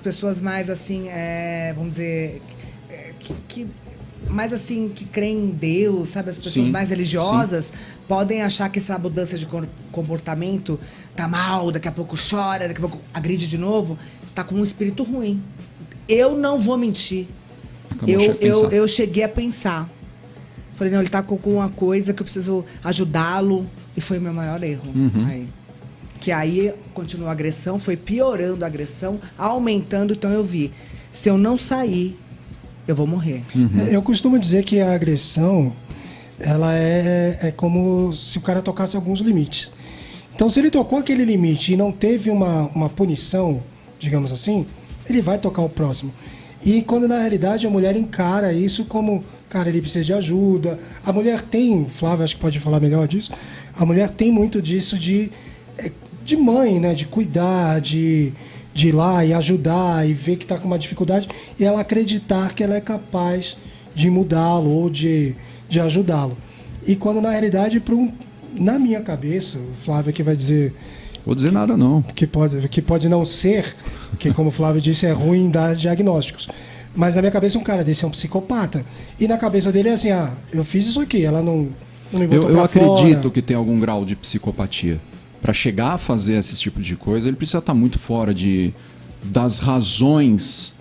pessoas mais assim, vamos dizer, mais assim, que creem em Deus, sabe? As pessoas mais religiosas podem achar que essa mudança de comportamento tá mal, daqui a pouco chora, daqui a pouco agride de novo, tá com um espírito ruim. Eu não vou mentir. Eu cheguei a pensar. Falei, não, ele tá com alguma coisa que eu preciso ajudá-lo. E foi o meu maior erro. Aí. Que aí continuou a agressão, foi piorando a agressão, aumentando. Então eu vi, se eu não sair, eu vou morrer. Eu costumo dizer que a agressão, ela é como se o cara tocasse alguns limites. Então, se ele tocou aquele limite e não teve uma punição, digamos assim, ele vai tocar o próximo. E quando, na realidade, a mulher encara isso como, cara, ele precisa de ajuda. A mulher tem, Flávia, acho que pode falar melhor disso, a mulher tem muito disso de mãe, né? De cuidar, de ir lá e ajudar e ver que está com uma dificuldade e ela acreditar que ela é capaz de mudá-lo ou de ajudá-lo. E quando, na realidade, na minha cabeça, o Flávio aqui vai dizer... Vou dizer nada, não. Que pode não ser, que como o Flávio disse, é ruim dar diagnósticos. Mas na minha cabeça um cara desse é um psicopata. E na cabeça dele é assim, eu fiz isso aqui, ela não me botou Eu pra acredito fora. que tem algum grau de psicopatia. Para chegar a fazer esse tipo de coisa, ele precisa estar muito fora das razões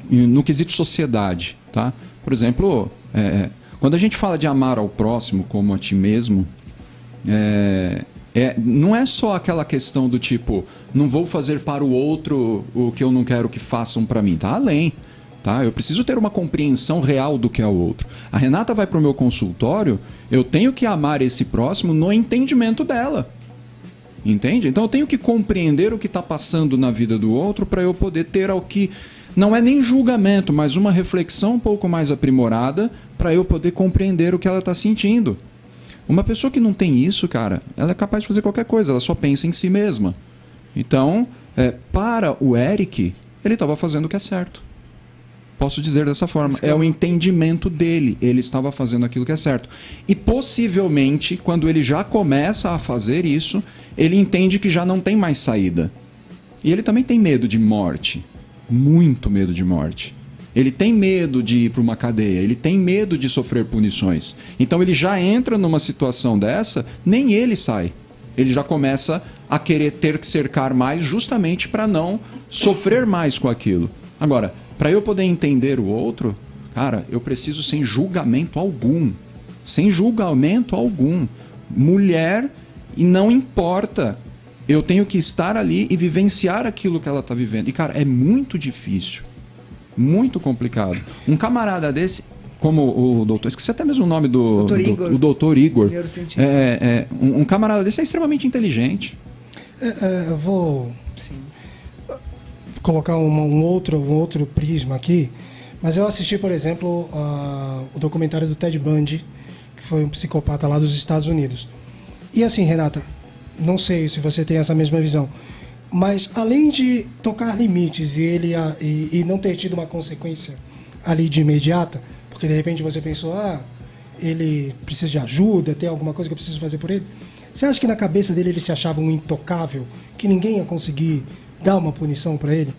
no quesito sociedade, tá? Por exemplo, quando a gente fala de amar ao próximo como a ti mesmo, não é só aquela questão do tipo, não vou fazer para o outro o que eu não quero que façam para mim, tá? Além, tá? Eu preciso ter uma compreensão real do que é o outro. A Renata vai para o meu consultório, eu tenho que amar esse próximo no entendimento dela. Entende? Então eu tenho que compreender o que está passando na vida do outro para eu poder ter o que... Não é nem julgamento, mas uma reflexão um pouco mais aprimorada para eu poder compreender o que ela está sentindo. Uma pessoa que não tem isso, cara, ela é capaz de fazer qualquer coisa, ela só pensa em si mesma. Então, para o Eric, ele estava fazendo o que é certo. Posso dizer dessa forma. É o entendimento dele. Ele estava fazendo aquilo que é certo. E possivelmente, quando ele já começa a fazer isso, ele entende que já não tem mais saída. E ele também tem medo de morte. Muito medo de morte. Ele tem medo de ir para uma cadeia. Ele tem medo de sofrer punições. Então ele já entra numa situação dessa, nem ele sai. Ele já começa a querer ter que cercar mais justamente para não sofrer mais com aquilo. Agora, para eu poder entender o outro, cara, eu preciso sem julgamento algum. Sem julgamento algum. Mulher, e não importa. Eu tenho que estar ali e vivenciar aquilo que ela está vivendo. E, cara, é muito difícil. Muito complicado. Um camarada desse, como o doutor... Esqueci até mesmo o nome do doutor Igor. Um camarada desse é extremamente inteligente. Eu vou... Sim. Colocar um outro prisma aqui, mas eu assisti, por exemplo, o documentário do Ted Bundy, que foi um psicopata lá dos Estados Unidos. E assim, Renata, não sei se você tem essa mesma visão, mas além de tocar limites e não ter tido uma consequência ali de imediata, porque de repente você pensou, ele precisa de ajuda, tem alguma coisa que eu preciso fazer por ele, você acha que na cabeça dele ele se achava um intocável, que ninguém ia conseguir dar uma punição para ele?